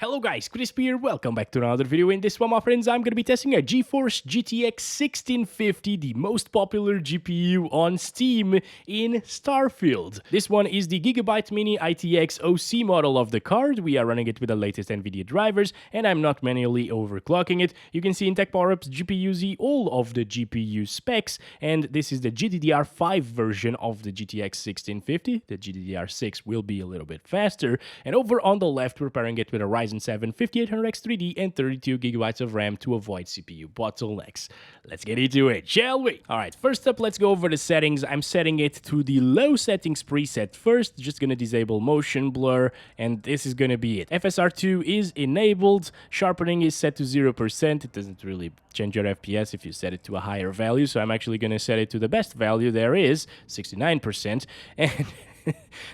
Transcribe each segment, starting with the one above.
Hello guys, Chris here, welcome back to another video. In this one, my friends, I'm going to be testing a GeForce GTX 1650, the most popular GPU on Steam in Starfield. This one is the Gigabyte Mini ITX OC model of the card. We are running it with the latest Nvidia drivers, and I'm not manually overclocking it. You can see in Tech Power-Ups GPU-Z all of the GPU specs, and this is the GDDR5 version of the GTX 1650. The GDDR6 will be a little bit faster, and over on the left, we're pairing it with a Ryzen 7 5800X 3D and 32 gigabytes of RAM to avoid CPU bottlenecks. Let's get into it, shall we? Alright, first up, let's go over the settings. I'm setting it to the low settings preset first, just gonna disable motion blur, and this is gonna be it. FSR2 is enabled, sharpening is set to 0%. It doesn't really change your FPS if you set it to a higher value, so I'm actually gonna set it to the best value there is, 69%, and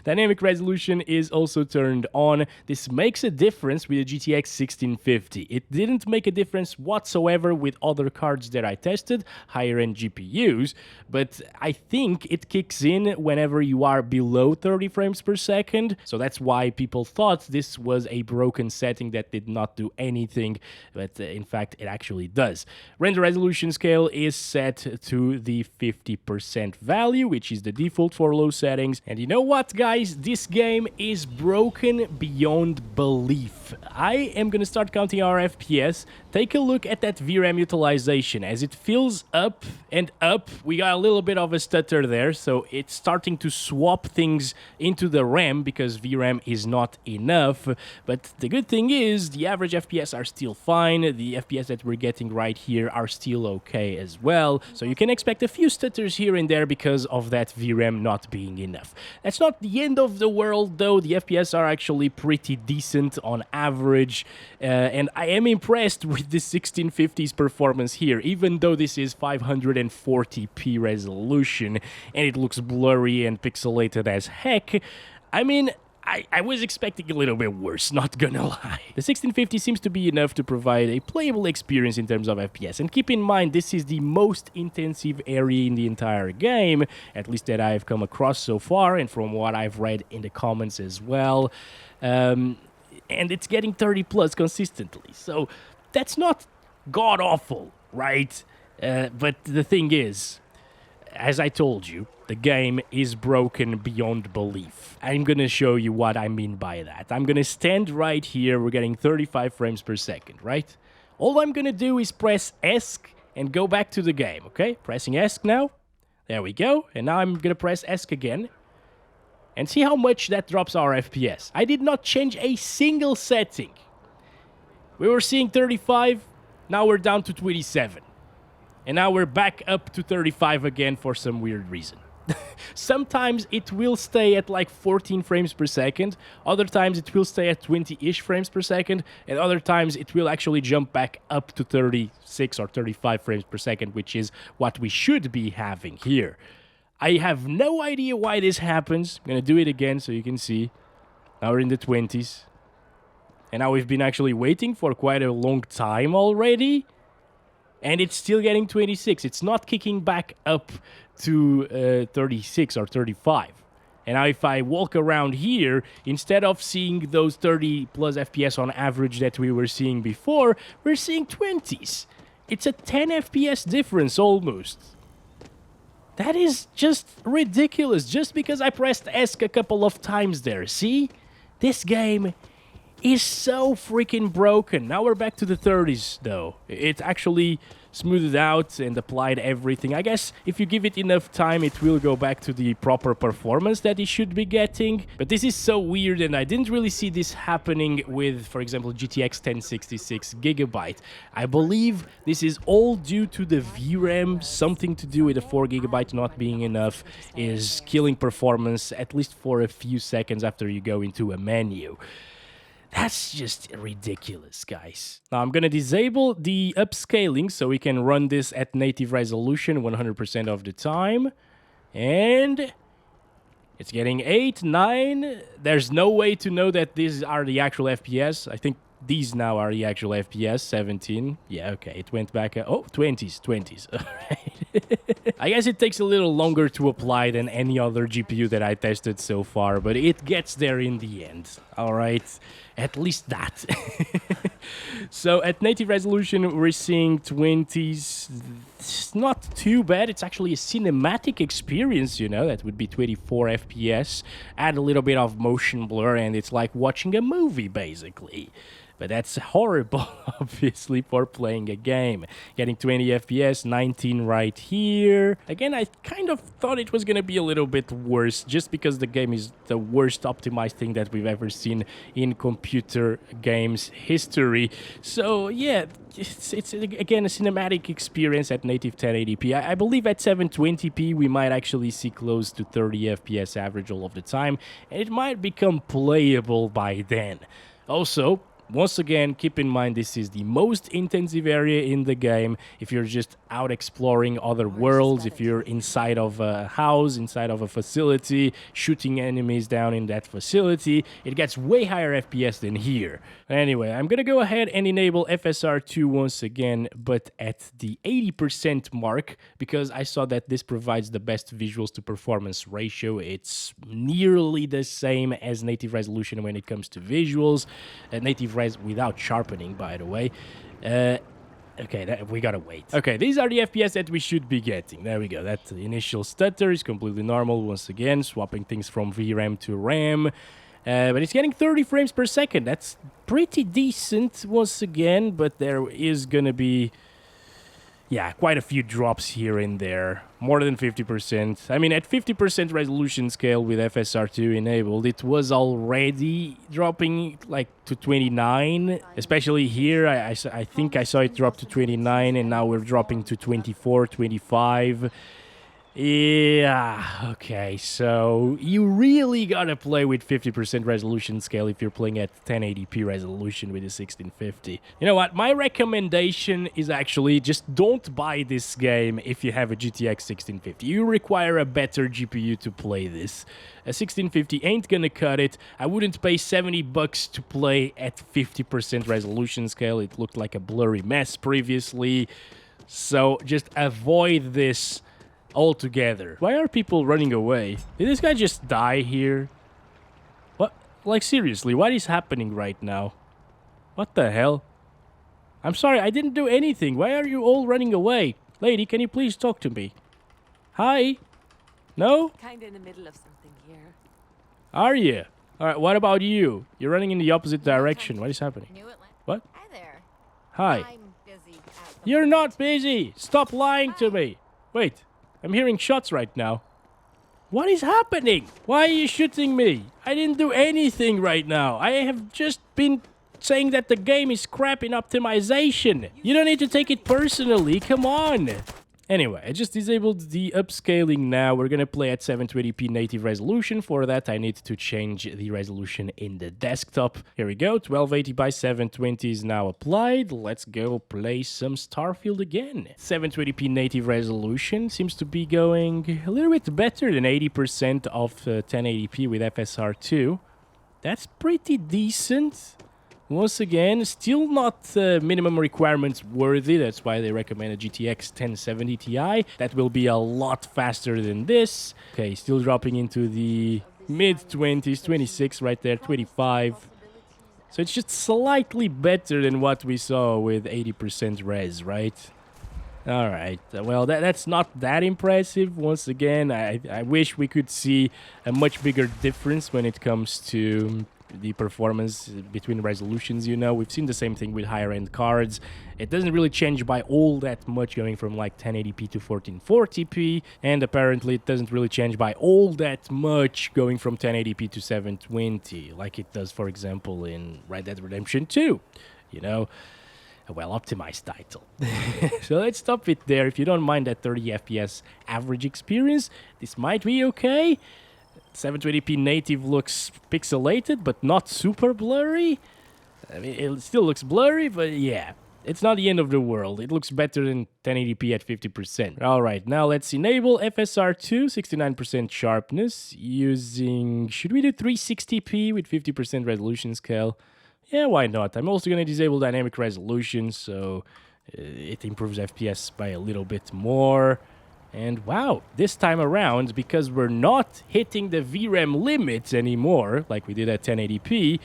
dynamic resolution is also turned on. This makes a difference with the GTX 1650. It didn't make a difference whatsoever with other cards that I tested, higher-end GPUs, but I think it kicks in whenever you are below 30 frames per second, so that's why people thought this was a broken setting that did not do anything, but in fact it actually does. Render resolution scale is set to the 50% value, which is the default for low settings, and you know what, guys? This game is broken beyond belief. I am gonna start counting our FPS. Take a look at that VRAM utilization. As it fills up and up, we got a little bit of a stutter there, so it's starting to swap things into the RAM because VRAM is not enough. But the good thing is the average FPS are still fine. The FPS that we're getting right here are still okay as well. So you can expect a few stutters here and there because of that VRAM not being enough. That's not the end of the world, though. The FPS are actually pretty decent on average, and I am impressed with the 1650's performance here, even though this is 540p resolution and it looks blurry and pixelated as heck. I mean, I was expecting a little bit worse, not gonna lie. The 1650 seems to be enough to provide a playable experience in terms of FPS, and keep in mind this is the most intensive area in the entire game, at least that I've come across so far, and from what I've read in the comments as well. And it's getting 30 plus consistently, so that's not god-awful, right? But the thing is, as I told you, the game is broken beyond belief. I'm gonna show you what I mean by that. I'm gonna stand right here, we're getting 35 frames per second, right? All I'm gonna do is press ESC and go back to the game, okay? Pressing ESC now. There we go. And now I'm gonna press ESC again. And see how much that drops our FPS. I did not change a single setting. We were seeing 35, now we're down to 27. And now we're back up to 35 again for some weird reason. Sometimes it will stay at like 14 frames per second, other times it will stay at 20-ish frames per second, and other times it will actually jump back up to 36 or 35 frames per second, which is what we should be having here. I have no idea why this happens. I'm gonna do it again so you can see. Now we're in the 20s. And now we've been actually waiting for quite a long time already. And it's still getting 26. It's not kicking back up to 36 or 35. And now if I walk around here, instead of seeing those 30 plus FPS on average that we were seeing before, we're seeing 20s. It's a 10 FPS difference almost. That is just ridiculous, just because I pressed ESC a couple of times there. See? This game is so freaking broken. Now we're back to the 30s, though. It actually smoothed out and applied everything. I guess if you give it enough time, it will go back to the proper performance that it should be getting. But this is so weird, and I didn't really see this happening with, for example, GTX 1066 Gigabyte. I believe this is all due to the VRAM. Something to do with the 4 GB not being enough is killing performance, at least for a few seconds after you go into a menu. That's just ridiculous, guys. Now I'm gonna disable the upscaling so we can run this at native resolution 100% of the time. And it's getting 8, 9. There's no way to know that these are the actual FPS. I think these now are the actual FPS, 17. Yeah, okay, it went back. Oh, 20s. All right. I guess it takes a little longer to apply than any other GPU that I tested so far, but it gets there in the end. All right, at least that. So at native resolution, we're seeing 20s. It's not too bad. It's actually a cinematic experience, you know. That would be 24 FPS. Add a little bit of motion blur, and it's like watching a movie, basically. But that's horrible, obviously, for playing a game. Getting 20 FPS, 19 right here. Again, I kind of thought it was going to be a little bit worse, just because the game is the worst optimized thing that we've ever seen in computer games history. So, yeah, it's again, a cinematic experience at native 1080p. I believe at 720p, we might actually see close to 30 FPS average all of the time, and it might become playable by then. Also, once again, keep in mind this is the most intensive area in the game. If you're just out exploring other worlds, if you're inside of a house, inside of a facility, shooting enemies down in that facility, it gets way higher FPS than here. Anyway, I'm gonna go ahead and enable FSR2 once again, but at the 80% mark, because I saw that this provides the best visuals to performance ratio. It's nearly the same as native resolution when it comes to visuals. Native res without sharpening, by the way. Okay, we gotta wait. Okay, these are the FPS that we should be getting. There we go. That initial stutter is completely normal. Once again, swapping things from VRAM to RAM. But it's getting 30 frames per second. That's pretty decent once again, but there is gonna be, yeah, quite a few drops here and there. More than 50%. I mean, at 50% resolution scale with FSR2 enabled, it was already dropping like to 29. Especially here, I think I saw it drop to 29, and now we're dropping to 24, 25. Yeah, okay, so you really gotta play with 50% resolution scale if you're playing at 1080p resolution with the 1650. You know what, my recommendation is actually just don't buy this game if you have a GTX 1650. You require a better GPU to play this. A 1650 ain't gonna cut it. I wouldn't pay 70 bucks to play at 50% resolution scale. It looked like a blurry mess previously. So just avoid this altogether. Why are people running away? Did this guy just die here? What? Like, seriously, what is happening right now? What the hell? I'm sorry, I didn't do anything. Why are you all running away? Lady, can you please talk to me? Hi? No? Kinda in the middle of something here. Are you? Alright, what about you? You're running in the opposite direction. What is happening? What? Hi there. Hi. I'm busy at the You're not busy! Stop lying to me! Wait. I'm hearing shots right now. What is happening? Why are you shooting me? I didn't do anything right now. I have just been saying that the game is crap in optimization. You don't need to take it personally. Come on. Anyway, I just disabled the upscaling now. We're gonna play at 720p native resolution. For that, I need to change the resolution in the desktop. Here we go. 1280 by 720 is now applied. Let's go play some Starfield again. 720p native resolution seems to be going a little bit better than 80% of 1080p with FSR2. That's pretty decent. Once again, still not minimum requirements worthy. That's why they recommend a GTX 1070 Ti. That will be a lot faster than this. Okay, still dropping into the mid-20s, 26 right there, 25. So it's just slightly better than what we saw with 80% res, right? Alright, well, that's not that impressive. Once again, I wish we could see a much bigger difference when it comes to the performance between resolutions. You know, we've seen the same thing with higher end cards. It doesn't really change by all that much going from like 1080p to 1440p, and apparently it doesn't really change by all that much going from 1080p to 720 like it does, for example, in Red Dead Redemption 2. You know, a well-optimized title. So let's stop it there. If you don't mind that 30 FPS average experience, this might be okay. 720p native looks pixelated, but not super blurry. I mean, it still looks blurry, but yeah, it's not the end of the world. It looks better than 1080p at 50%. All right, now let's enable FSR2, 69% sharpness, using... Should we do 360p with 50% resolution scale? Yeah, why not? I'm also going to disable dynamic resolution, so it improves FPS by a little bit more. And wow, this time around, because we're not hitting the VRAM limits anymore, like we did at 1080p,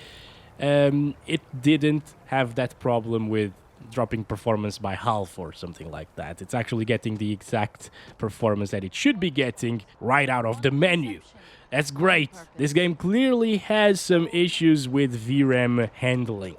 it didn't have that problem with dropping performance by half or something like that. It's actually getting the exact performance that it should be getting right out of the menu. That's great. This game clearly has some issues with VRAM handling,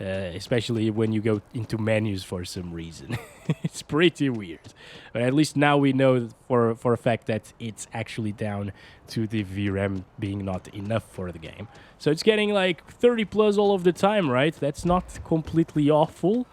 especially when you go into menus for some reason. It's pretty weird. But at least now we know for a fact that it's actually down to the VRAM being not enough for the game. So it's getting like 30 plus all of the time, right? That's not completely awful.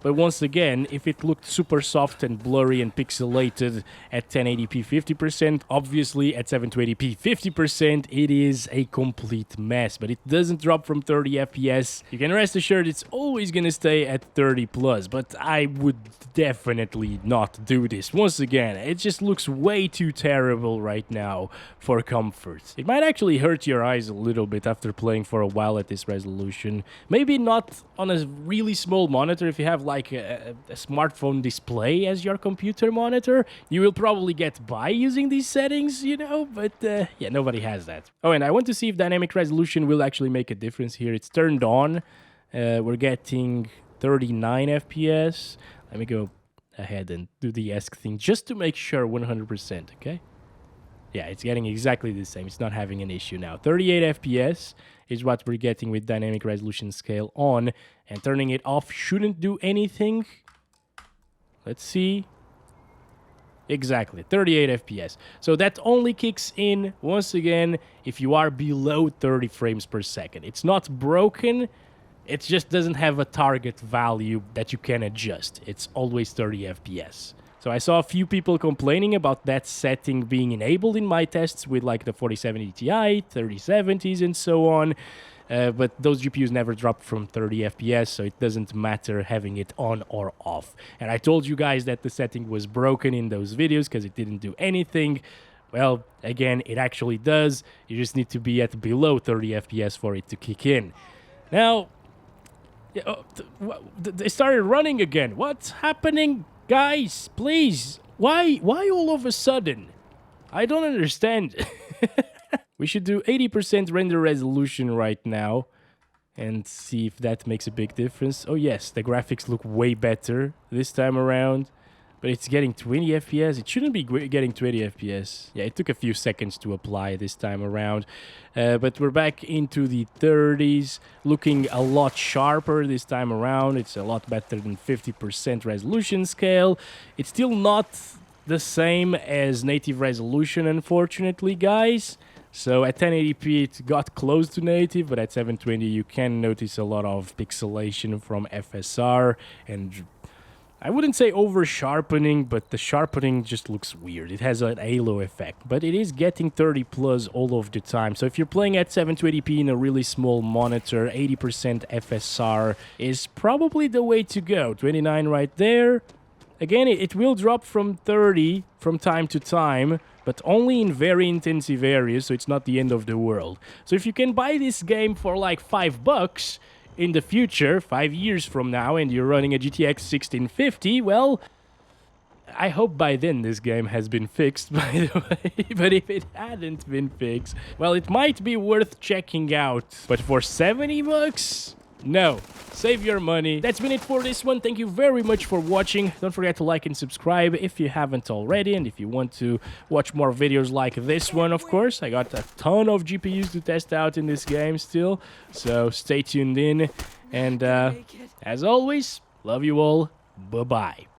But once again, if it looked super soft and blurry and pixelated at 1080p 50%, obviously at 720p 50%, it is a complete mess. But it doesn't drop from 30 FPS. You can rest assured it's always going to stay at 30 plus. But I would definitely not do this. Once again, it just looks way too terrible right now for comfort. It might actually hurt your eyes a little bit after playing for a while at this resolution. Maybe not on a really small monitor. If you have like a smartphone display as your computer monitor, you will probably get by using these settings, you know, but yeah, nobody has that. Oh, and I want to see if dynamic resolution will actually make a difference here. It's turned on. We're getting 39 FPS. Let me go ahead and do the ESC thing just to make sure 100%, okay? Yeah, it's getting exactly the same. It's not having an issue now. 38 FPS is what we're getting with dynamic resolution scale on, and turning it off shouldn't do anything. Let's see. Exactly, 38 FPS. So that only kicks in, once again, if you are below 30 frames per second. It's not broken. It just doesn't have a target value that you can adjust. It's always 30 FPS. So I saw a few people complaining about that setting being enabled in my tests with like the 4070 Ti, 3070s and so on. But those GPUs never dropped from 30 FPS, so it doesn't matter having it on or off. And I told you guys that the setting was broken in those videos because it didn't do anything. Well, again, it actually does. You just need to be at below 30 FPS for it to kick in. Now, they started running again. What's happening? Guys, please, why all of a sudden? I don't understand. We should do 80% render resolution right now and see if that makes a big difference. Oh yes, the graphics look way better this time around, but it's getting 20 FPS. It shouldn't be getting 20 FPS. Yeah, it took a few seconds to apply this time around, but we're back into the 30s, looking a lot sharper this time around. It's a lot better than 50% resolution scale. It's still not the same as native resolution, unfortunately, guys. So at 1080p it got close to native, but at 720 you can notice a lot of pixelation from FSR, and I wouldn't say over sharpening, but the sharpening just looks weird. It has an halo effect, but it is getting 30 plus all of the time. So if you're playing at 720p in a really small monitor, 80% FSR is probably the way to go. 29 right there. Again, it will drop from 30 from time to time, but only in very intensive areas, so it's not the end of the world. So if you can buy this game for like $5 in the future, 5 years from now, and you're running a GTX 1650, well, I hope by then this game has been fixed, by the way. But if it hadn't been fixed, well, it might be worth checking out. But for $70? No. Save your money. That's been it for this one. Thank you very much for watching. Don't forget to like and subscribe if you haven't already. And if you want to watch more videos like this one, of course, I got a ton of GPUs to test out in this game still. So stay tuned in. And as always, love you all. Bye-bye.